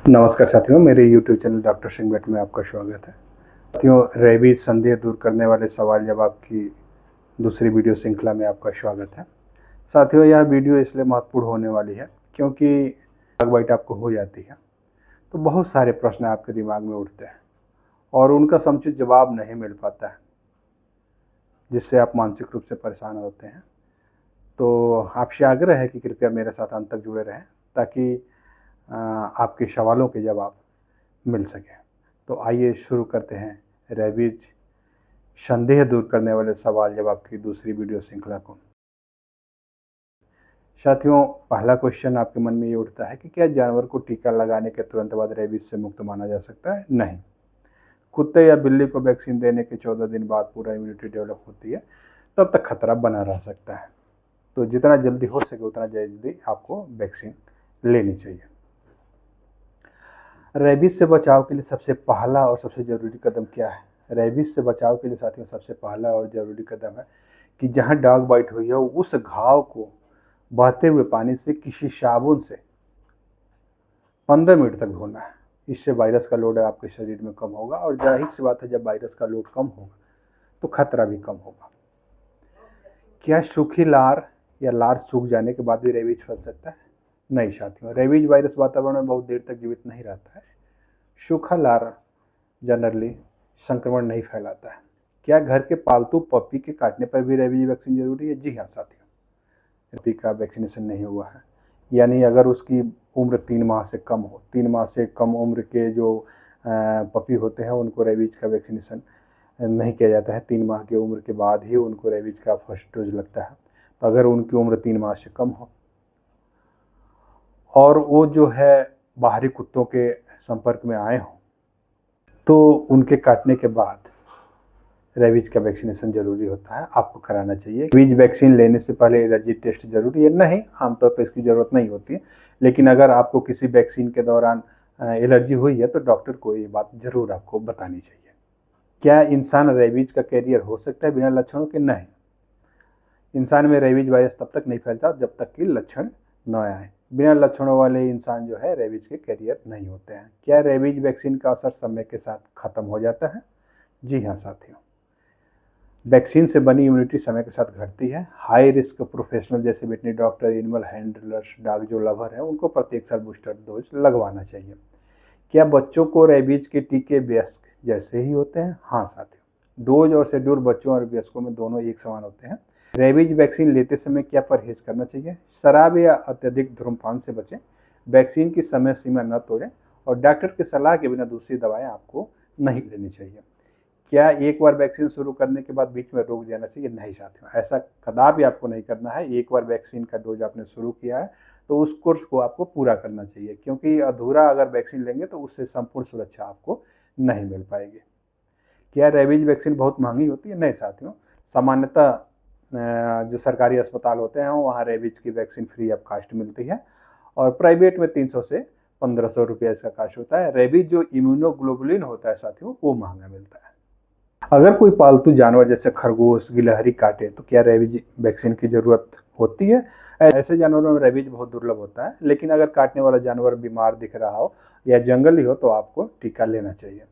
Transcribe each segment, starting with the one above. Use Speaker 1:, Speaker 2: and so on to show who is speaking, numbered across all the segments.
Speaker 1: नमस्कार साथियों, मेरे YouTube channel doctor Singh Bhatt में आपका स्वागत है। साथियों, रेबीज संदेह दूर करने वाले सवाल जवाब की दूसरी वीडियो श्रृंखला में आपका स्वागत है। साथियों, यह वीडियो इसलिए महत्वपूर्ण होने वाली है क्योंकि डॉग बाइट आपको हो जाती है तो बहुत सारे प्रश्न आपके दिमाग में उठते हैं और उनका समुचित जवाब नहीं मिल पाता है, जिससे आप मानसिक रूप से परेशान होते हैं। तो आपसे आग्रह है कि कृपया मेरे साथ अंत तक जुड़े रहें ताकि आपके सवालों के जवाब मिल सके। तो आइए शुरू करते हैं रेबीज संदेह दूर करने वाले सवाल जवाब की दूसरी वीडियो श्रृंखला को। साथियों, पहला क्वेश्चन आपके मन में ये उठता है कि क्या जानवर को टीका लगाने के तुरंत बाद रेबीज से मुक्त माना जा सकता है? नहीं। कुत्ते या बिल्ली को वैक्सीन देने के 14 दिन बाद पूरा इम्यूनिटी डेवलप होती है, तब तक खतरा बना रह सकता है। तो जितना जल्दी हो सके उतना जल्दी आपको वैक्सीन लेनी चाहिए। रेबीज से बचाव के लिए सबसे पहला और सबसे ज़रूरी कदम क्या है? रेबीज से बचाव के लिए साथियों सबसे पहला और ज़रूरी कदम है कि जहां डॉग बाइट हुई है उस घाव को बहते हुए पानी से किसी साबुन से 15 मिनट तक धोना है। इससे वायरस का लोड आपके शरीर में कम होगा और जाहिर सी बात है, जब वायरस का लोड कम होगा तो खतरा भी कम होगा। क्या सूखी लार या लार सूख जाने के बाद भी रेबीज फैल सकता है? नहीं साथियों, रेबीज वायरस वातावरण में बहुत देर तक जीवित नहीं रहता है। सूखा लार जनरली संक्रमण नहीं फैलाता है। क्या घर के पालतू पपी के काटने पर भी रेबीज वैक्सीन जरूरी है? जी हाँ साथियों, पपी का वैक्सीनेशन नहीं हुआ है, यानी अगर उसकी उम्र 3 माह से कम हो, 3 माह से कम उम्र के जो पपी होते हैं उनको रेबीज का वैक्सीनेशन नहीं किया जाता है। 3 माह की उम्र के बाद ही उनको रेबीज का फर्स्ट डोज लगता है। तो अगर उनकी उम्र 3 माह से कम हो और वो जो है बाहरी कुत्तों के संपर्क में आए हों तो उनके काटने के बाद रेबीज का वैक्सीनेशन जरूरी होता है, आपको कराना चाहिए। रेबीज वैक्सीन लेने से पहले एलर्जी टेस्ट जरूरी है? नहीं, आमतौर पर इसकी ज़रूरत नहीं होती है, लेकिन अगर आपको किसी वैक्सीन के दौरान एलर्जी हुई है तो डॉक्टर को ये बात ज़रूर आपको बतानी चाहिए। क्या इंसान रेबीज का कैरियर हो सकता है बिना लक्षणों के? नहीं। इंसान में रेबीज वायरस तब तक नहीं फैलता जब तक कि लक्षण न आए। बिना लक्षणों वाले इंसान जो है रेबीज के कैरियर नहीं होते हैं। क्या रेबीज वैक्सीन का असर समय के साथ खत्म हो जाता है? जी हाँ साथियों, वैक्सीन से बनी इम्यूनिटी समय के साथ घटती है। हाई रिस्क प्रोफेशनल जैसे veterinary doctor, animal handlers, dog जो लवर है उनको प्रत्येक साल बूस्टर डोज लगवाना चाहिए। क्या बच्चों को रेबीज के टीके वयस्क जैसे ही होते हैं? हाँ साथियों, डोज और शेड्यूल बच्चों और वयस्कों में दोनों एक समान होते हैं। रेबीज वैक्सीन लेते समय क्या परहेज करना चाहिए? शराब या अत्यधिक धूम्रपान से बचें, वैक्सीन की समय सीमा न तोड़ें और डॉक्टर की सलाह के बिना दूसरी दवाएं आपको नहीं लेनी चाहिए। क्या एक बार वैक्सीन शुरू करने के बाद बीच में रोक देना चाहिए? नहीं साथियों, ऐसा कदापि आपको नहीं करना है। एक बार वैक्सीन का डोज आपने शुरू किया है तो उस कोर्स को आपको पूरा करना चाहिए, क्योंकि अधूरा अगर वैक्सीन लेंगे तो उससे संपूर्ण सुरक्षा आपको नहीं मिल पाएगी। क्या रेबीज वैक्सीन बहुत महंगी होती है? नहीं साथियों, सामान्यतः जो सरकारी अस्पताल होते हैं वहाँ रेबीज की वैक्सीन फ्री ऑफ कास्ट मिलती है और प्राइवेट में 300 से 1500 रुपये इसका कास्ट होता है। रेबीज जो इम्यूनोग्लोबुलिन होता है साथियों वो महंगा मिलता है। अगर कोई पालतू जानवर जैसे खरगोश, गिलहरी काटे तो क्या रेबीज वैक्सीन की ज़रूरत होती है? ऐसे जानवरों में रेबीज बहुत दुर्लभ होता है, लेकिन अगर काटने वाला जानवर बीमार दिख रहा हो या जंगली हो तो आपको टीका लेना चाहिए।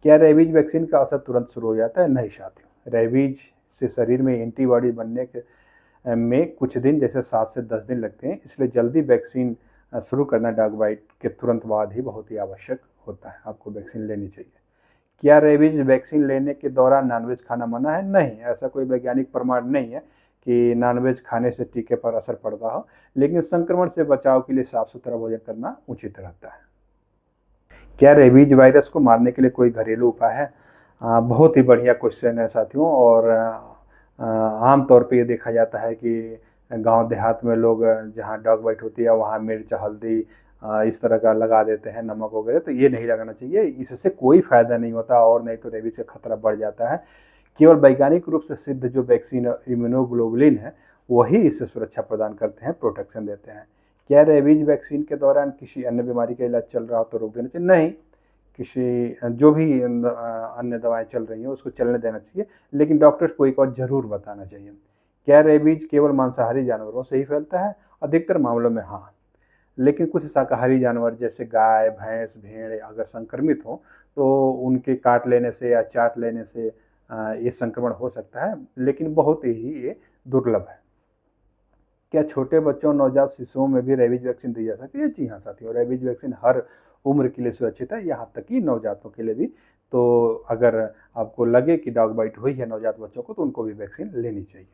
Speaker 1: क्या रेबीज वैक्सीन का असर तुरंत शुरू हो जाता है? नहीं साथियों, रेबीज से शरीर में एंटीबॉडी बनने के में कुछ दिन जैसे 7 से 10 दिन लगते हैं, इसलिए जल्दी वैक्सीन शुरू करना डॉग बाइट के तुरंत बाद ही बहुत ही आवश्यक होता है। आपको वैक्सीन लेनी चाहिए। क्या रेबीज वैक्सीन लेने के दौरान नॉनवेज खाना मना है? नहीं, ऐसा कोई वैज्ञानिक प्रमाण नहीं है कि नॉनवेज खाने से टीके पर असर पड़ता हो, लेकिन संक्रमण से बचाव के लिए साफ सुथरा भोजन करना उचित रहता है। क्या रेबीज वायरस को मारने के लिए कोई घरेलू उपाय है? बहुत ही बढ़िया क्वेश्चन है साथियों, और आम तौर पे ये देखा जाता है कि गांव देहात में लोग जहां डॉग बाइट होती है वहां मिर्च, हल्दी इस तरह का लगा देते हैं, नमक वगैरह। तो ये नहीं लगाना चाहिए, इससे कोई फायदा नहीं होता और नहीं तो रेबीज का खतरा बढ़ जाता है। केवल वैज्ञानिक रूप से सिद्ध जो वैक्सीन इम्यूनोग्लोबुलिन है वही इससे सुरक्षा प्रदान करते हैं, प्रोटेक्शन देते हैं। क्या रेबीज वैक्सीन के दौरान किसी अन्य बीमारी का इलाज चल रहा हो तो रोक देना चाहिए? नहीं, किसी जो भी अन्य दवाएं चल रही हैं उसको चलने देना चाहिए, लेकिन डॉक्टर को एक और ज़रूर बताना चाहिए। क्या रेबीज केवल मांसाहारी जानवरों से ही फैलता है? अधिकतर मामलों में हाँ। लेकिन कुछ शाकाहारी जानवर जैसे गाय, भैंस, भेड़ अगर संक्रमित हो तो उनके काट लेने से या चाट लेने से ये संक्रमण हो सकता है, लेकिन बहुत ही ये दुर्लभ है। क्या छोटे बच्चों, नवजात शिशुओं में भी रेबीज वैक्सीन दी जा सकती है? जी हाँ साथियों, रेबीज वैक्सीन हर उम्र के लिए सुरक्षित है, यहाँ तक कि नवजातों के लिए भी। तो अगर आपको लगे कि डॉग बाइट हुई है नवजात बच्चों को, तो उनको भी वैक्सीन लेनी चाहिए।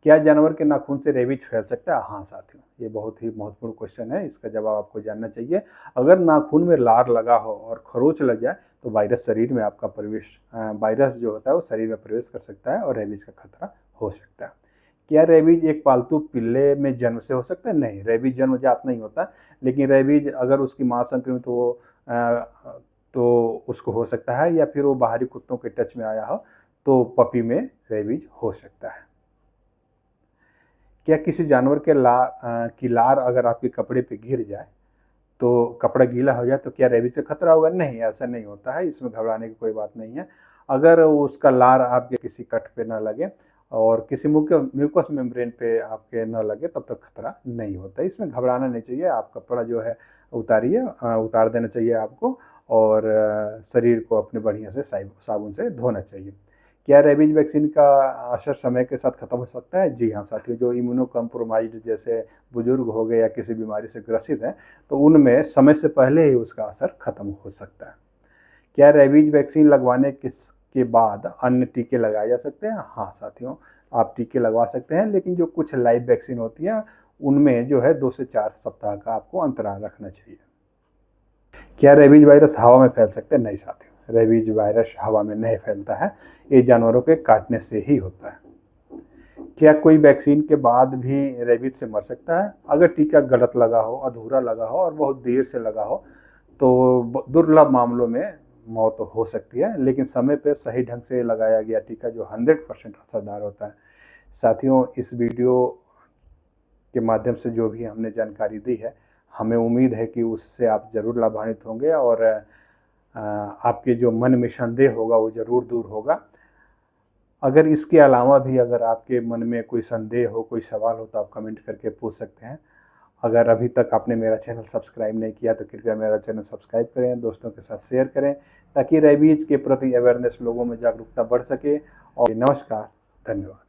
Speaker 1: क्या जानवर के नाखून से रेबीज फैल सकता है? हाँ साथियों, ये बहुत ही महत्वपूर्ण क्वेश्चन है, इसका जवाब आपको जानना चाहिए। अगर नाखून में लार लगा हो और खरोच लग जाए तो वायरस शरीर में आपका वायरस जो होता है वो शरीर में प्रवेश कर सकता है और रेबीज का खतरा हो सकता है। क्या रेबीज एक पालतू पिल्ले में जन्म से हो सकता है? नहीं, रेबीज जन्मजात नहीं होता, लेकिन रेबीज अगर उसकी माँ संक्रमित हो तो उसको हो सकता है, या फिर वो बाहरी कुत्तों के टच में आया हो तो पपी में रेबीज हो सकता है। क्या किसी जानवर के की लार अगर आपके कपड़े पे गिर जाए तो कपड़ा गीला हो जाए तो क्या रेबीज का खतरा होगा? नहीं, ऐसा नहीं होता है, इसमें घबराने की कोई बात नहीं है। अगर उसका लार आपके किसी कट पे ना लगे और किसी म्यूकस मेम्ब्रेन पे आपके न लगे तब तक खतरा नहीं होता है, इसमें घबराना नहीं चाहिए। आप कपड़ा जो है उतारिए, उतार देना चाहिए आपको, और शरीर को अपने बढ़िया से साबुन से धोना चाहिए। क्या रेबीज वैक्सीन का असर समय के साथ खत्म हो सकता है? जी हाँ साथियों, जो इम्यूनो कम्प्रोमाइज्ड जैसे बुजुर्ग हो गए या किसी बीमारी से ग्रसित हैं तो उनमें समय से पहले ही उसका असर खत्म हो सकता है। क्या रेबीज वैक्सीन लगवाने के बाद अन्य टीके लगाए जा सकते हैं? हाँ साथियों, आप टीके लगवा सकते हैं, लेकिन जो कुछ लाइव वैक्सीन होती है उनमें जो है 2 से 4 सप्ताह का आपको अंतराल रखना चाहिए। क्या रेबीज वायरस हवा में फैल सकते हैं? नहीं साथियों, रेबीज वायरस हवा में नहीं फैलता है, ये जानवरों के काटने से ही होता है। क्या कोई वैक्सीन के बाद भी रेबीज से मर सकता है? अगर टीका गलत लगा हो, अधूरा लगा हो और बहुत देर से लगा हो तो दुर्लभ मामलों में मौत हो सकती है, लेकिन समय पे सही ढंग से लगाया गया टीका जो 100% असरदार होता है। साथियों, इस वीडियो के माध्यम से जो भी हमने जानकारी दी है, हमें उम्मीद है कि उससे आप ज़रूर लाभान्वित होंगे और आपके जो मन में संदेह होगा वो ज़रूर दूर होगा। अगर इसके अलावा भी अगर आपके मन में कोई संदेह हो, कोई सवाल हो तो आप कमेंट करके पूछ सकते हैं। अगर अभी तक आपने मेरा चैनल सब्सक्राइब नहीं किया तो कृपया मेरा चैनल सब्सक्राइब करें, दोस्तों के साथ शेयर करें, ताकि रेबीज के प्रति अवेयरनेस लोगों में जागरूकता बढ़ सके। और नमस्कार, धन्यवाद।